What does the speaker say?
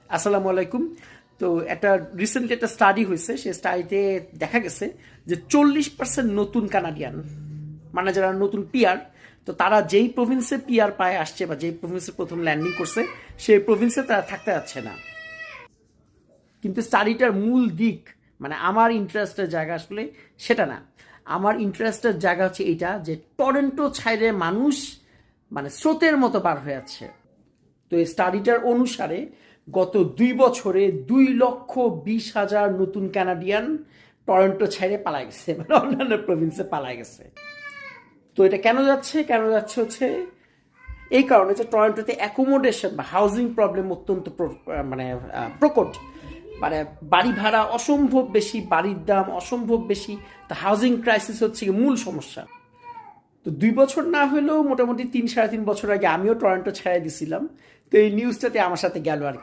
আসসালামু আলাইকুম। তো একটা রিসেন্টলি একটা স্টাডি হয়েছে, সেই স্টাডিতে দেখা গেছে যে 40% নতুন কানাডিয়ান, মানে যারা নতুন পিআর, তো তারা যেই প্রভিন্সে পিআর পায় আসছে বা যেই প্রভিন্সে প্রথম ল্যান্ডিং করছে সেই প্রভিন্সে তারা থাকতে যাচ্ছে না। কিন্তু স্টাডিটার মূল দিক, মানে আমার ইন্টারেস্টের জায়গা আসলে সেটা না। আমার ইন্টারেস্টের জায়গা হচ্ছে এইটা যে টরেন্টো ছাইরে মানুষ মানে স্রোতের মতো পার হয়ে যাচ্ছে। তো এই স্টাডিটার অনুসারে গত 2 বছরে 2,20,000 নতুন কানাডিয়ান টরন্টো ছেড়ে পালায় গেছে, মানে অন্যান্য প্রভিন্সে পালায় গেছে। তো এটা কেন যাচ্ছে হচ্ছে এই কারণে যে টরন্টোতে অ্যাকোমোডেশন বা হাউজিং প্রবলেম অত্যন্ত মানে প্রকট। মানে বাড়ি ভাড়া অসম্ভব বেশি, বাড়ির দাম অসম্ভব বেশি। তো হাউজিং ক্রাইসিস হচ্ছে কি মূল সমস্যা। তো 2 বছর না হলেও মোটামুটি 3 সাড়ে 3 বছর আগে আমিও টরন্টো ছেড়ে দিছিলাম। তো এই নিউজটাতে আমার সাথে গেল আর কি।